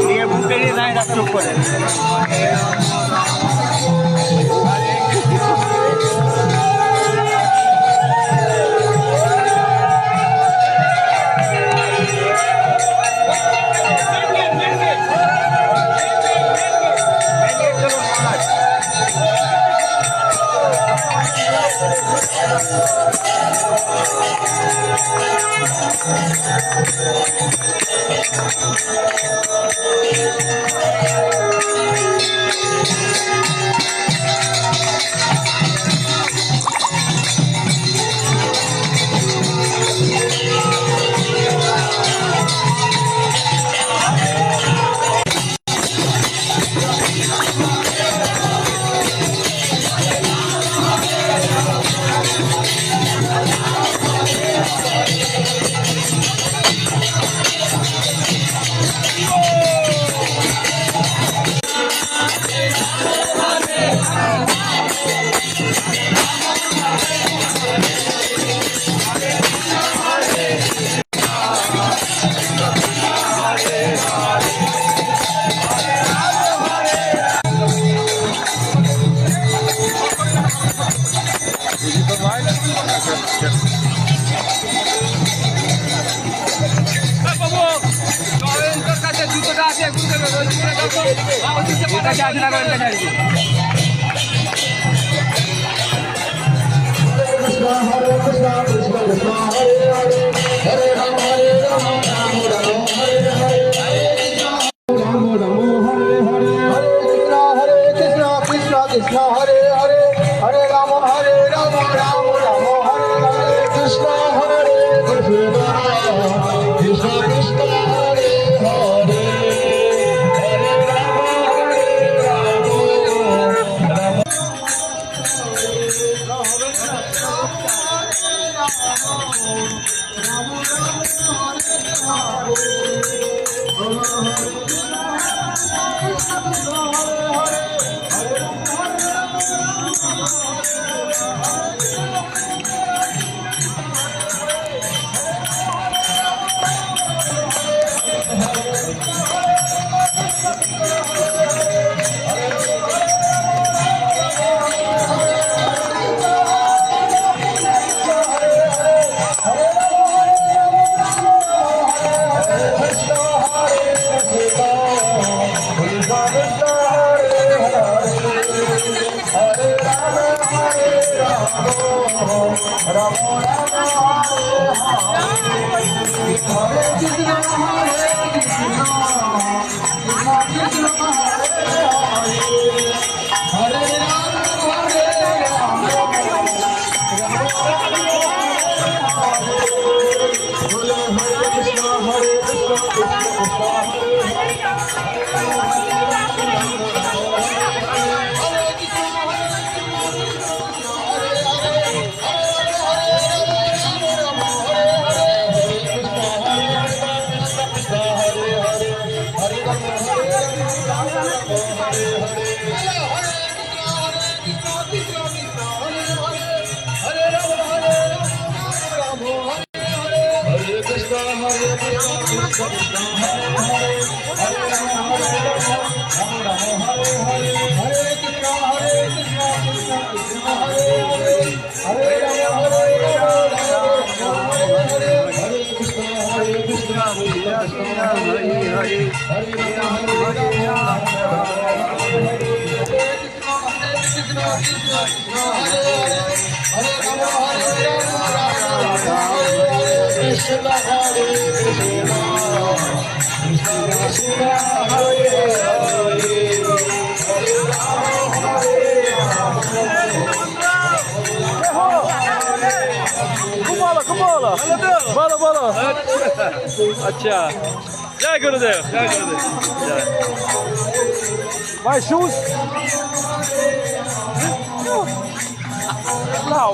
নিয়ে বুকে নিয়ে যায় রাস্তার উপরে। Hare बोलो खूब बोलो बोलो बोलो अच्छा जय गुरुदेव जय my shoes now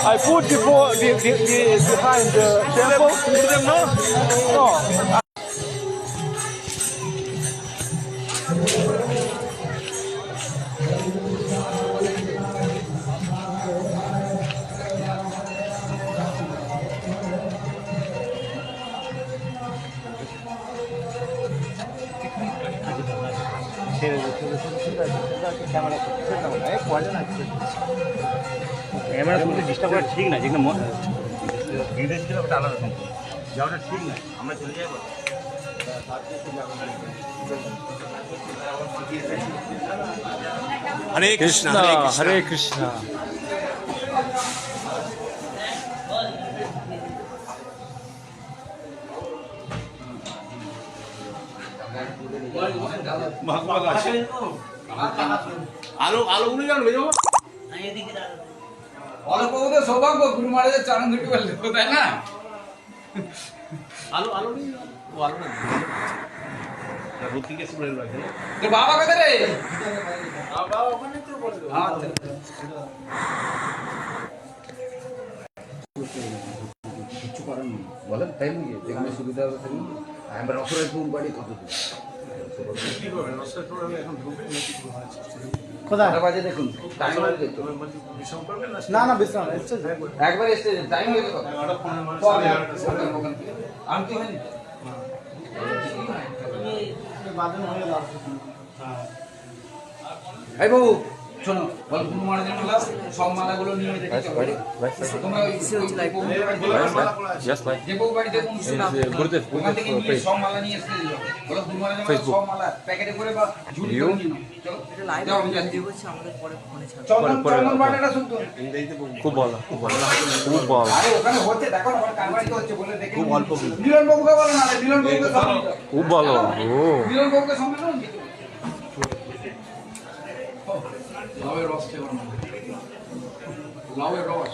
I put before behind the temple no camera তুলতে ডিস্টার্ব করা ঠিক না, যেগুলো ভিডিও ছিল ওটা আলাদা রকম, যাওয়াটা ঠিক না, আমরা চলে যাবো। হরে কৃষ্ণ Hare Krishna আলো আলো উড়ে যাবে যাবো অল্প ওদের সৌভাগ্য গুরু মহারাজের চরণ দুটি বললে তাই না আলো আলো নেই ও আলো নেই রুটি কে সুরে লাগে তোর বাবা কোথায় রে বাবা ওখানে তো বলে আচ্ছা কিছু করার নেই বলেন তাই নাকি যেখানে সুবিধা হবে সেখানে আমরা রসরের ফুল বাড়ি কত দূর কি করবে নষ্ট করে এখন ঢুকবে নাকি কোথায় বাজে দেখুন টাইম হয়ে যেত বিষম করবে না না বিশ্রাম একবার এসে টাইম হয়ে যেত ওটা ফোনের মানে আমি তো হয়নি এই বাবু শোনো বল গুরু মহারাজের মালা সব মালাগুলো নিয়ে রেখে চলো তোমরা যে বউ বাড়িতে অনুষ্ঠান ওখান থেকে নিয়ে সব মালা নিয়ে এসে দিও বলো গুরু মহারাজের মালা সব মালা প্যাকেটে করে বা ঝুড়ি করে নিয়ে নাও চলো যাও আমি যাচ্ছি চন্দন বাটাটা শুনতো খুব ভালো খুব ভালো খুব ভালো আরে ওখানে হচ্ছে দেখো না কার বাড়িতে হচ্ছে বলে দেখে খুব অল্প মিলন বাবুকে বলো না মিলন বাবুকে সঙ্গে খুব ভালো ও মিলন বাবুকে সঙ্গে নাও লাউয়ের রস খেয়ে লাউয়ের রস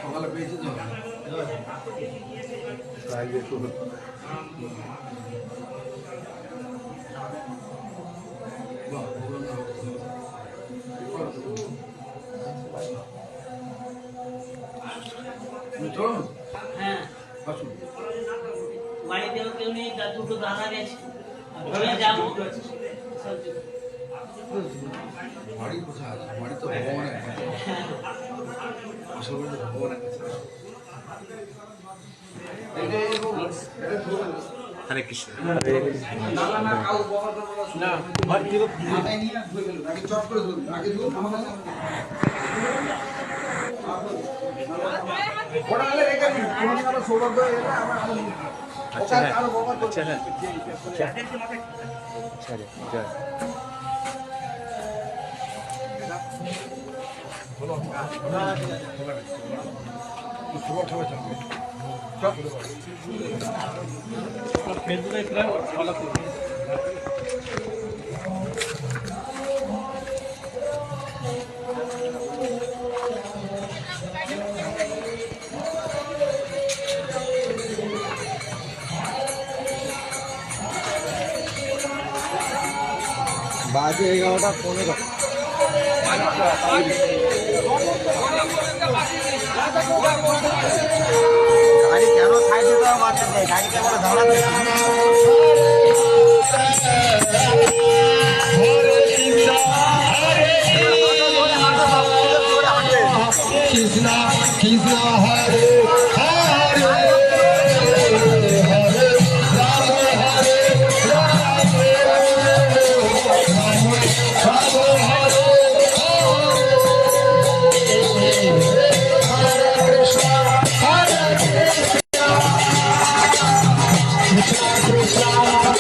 সকালে পেয়েছি তো হ্যাঁ বাড়িতেও কেউ নেই, দুটো দানা গেছে, যাবো বাড়ি কোথায় আছে বাড়ি তো ভগবানের কাছে আসলে তো ভগবানের কাছে হরে কৃষ্ণ না না কাউ বড় না বাড়ি মাথায় নিয়ে ধুয়ে গেল আগে চট করে ধুন আগে ধুন আমার কাছে ওটা হলে রেখে দিন কোনো কারো সৌভাগ্য এলে আমার अच्छा है अच्छा है क्या अच्छा বাজে 11টা 15 গাড়ি কেন সাইড দিতে হবে মারতে দেয় গাড়ি কেন ধরাতে Krishna Krishna Hare Hare Krishna Krishna Hare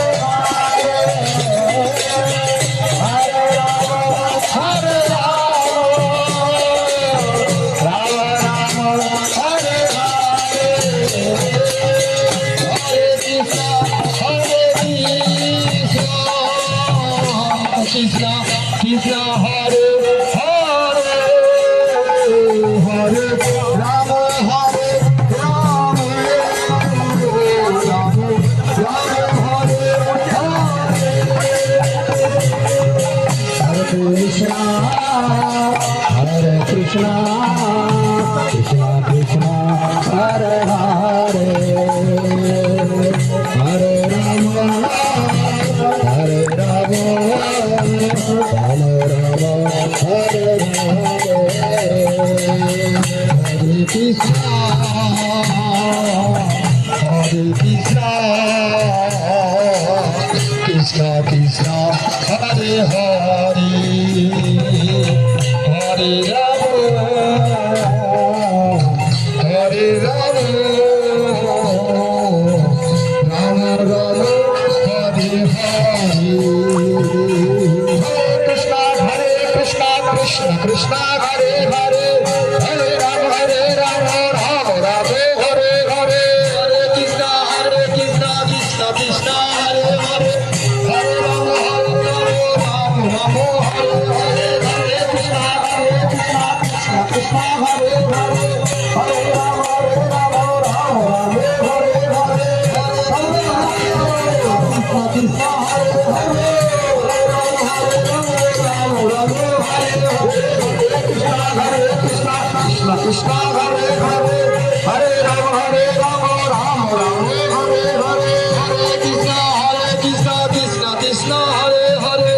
Hare Hare Krishna, Krishna Krishna, Hare Hare, Hare Rama, Hare Rama, Rama Rama, Hare Hare, Hare Krishna, Hare Krishna, Krishna Krishna, Hare Hare, Hare Rama, Hare Rama, Rama Rama, Hare Hare, Hare Krishna, Krishna Krishna, Hare Hare, Hare Rama, Rama Rama, Hare Hare, Hare Krishna, Krishna Krishna, Hare Hare, Hare Rama, Rama Rama, Hare Hare, Hare Krishna, Krishna Krishna, Hare Hare, Hare Rama, Rama Rama, Hare Hare, Hare Krishna, Hare Hare, Krishna Krishna, Hare Hare, Hare Rama, Rama Rama, Hare Hare, Hare Krishna, Krishna Krishna, Hare Hare, Hare Rama, Rama Rama, Hare Hare, Hare Krishna, Krishna Krishna, Hare Hare,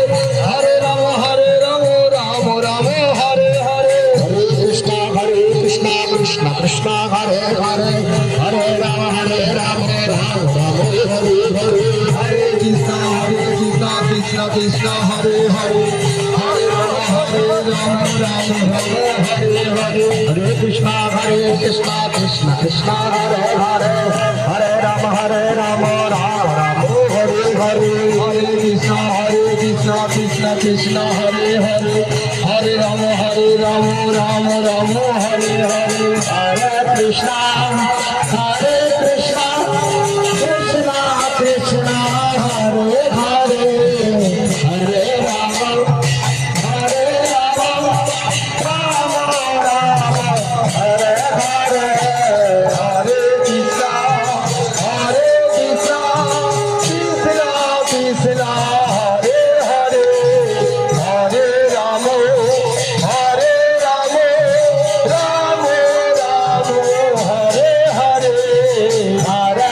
Hare Rama, Rama Rama, Hare Hare, Hare Krishna, Krishna Krishna, Hare Hare, Hare Rama, Rama Rama, Hare Hare, Hare Krishna, Krishna Krishna, Hare Hare, Hare Rama, Rama Rama, Hare Hare, Hare Krishna, Krishna Krishna, Hare Hare, Hare Rama, Rama Rama, Hare Hare, Hare Krishna, Krishna Krishna, Hare Hare, Hare Rama, Rama Rama, Hare Hare, Hare Krishna, Krishna Krishna, Hare Hare, Hare Rama, Rama Rama, Hare Hare, Hare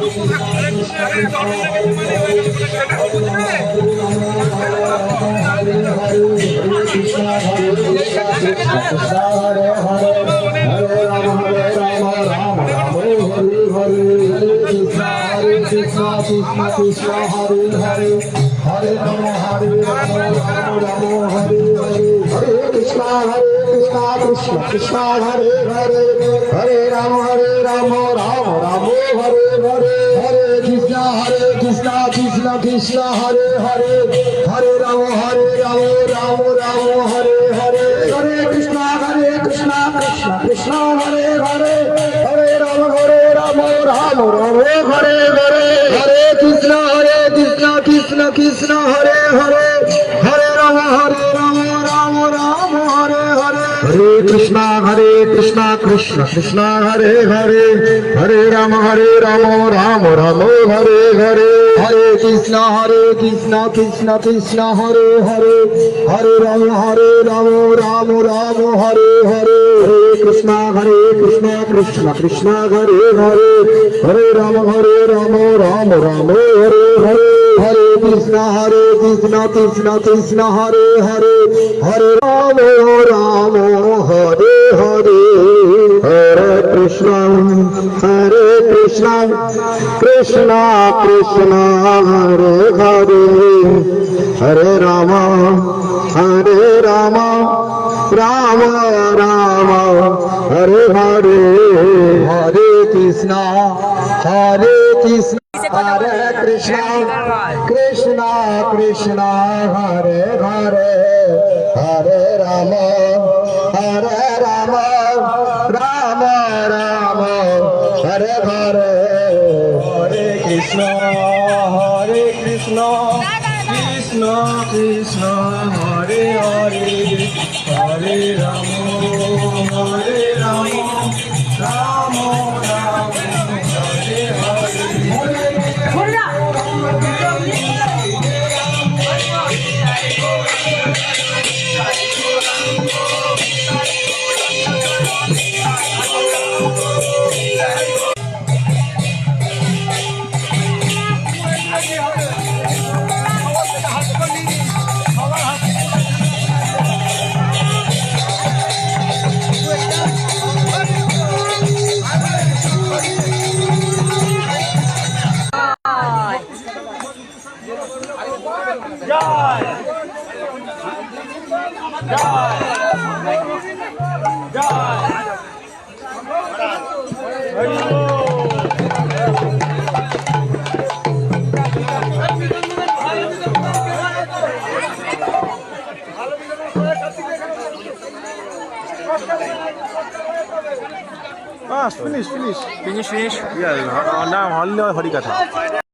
Krishna Hare Hare Hare Rama Rama Rama Hare Hare Hare Krishna Krishna Krishna Hare Hare Hare Rama Rama Rama Hare Hare Hare Krishna Krishna Krishna Hare Hare Hare Rama Rama Rama Hare Hare Hare Krishna Krishna Krishna Hare Hare Hare Rama Rama Rama Hare Hare Hare Krishna Krishna Krishna Hare Hare Hare Rama Rama Rama Hare Hare Hare Krishna Krishna Krishna Hare Hare Hare Rama Rama Rama Hare Hare Hare Krishna Krishna Krishna Hare Hare Hare Rama Rama Rama Hare Hare Hare Krishna Krishna Hare Hare Hare Rama Rama Hare Hare Hare Krishna Krishna Krishna Hare Hare Hare Rama Rama Rama Hare Hare Hare Krishna Hare Krishna Krishna Krishna Hare Hare Hare Rama Rama Rama Hare Hare Hare Krishna Krishna Krishna Hare Hare Hare Rama Rama Hare Hare Finish. Yeah, now only Harikatha.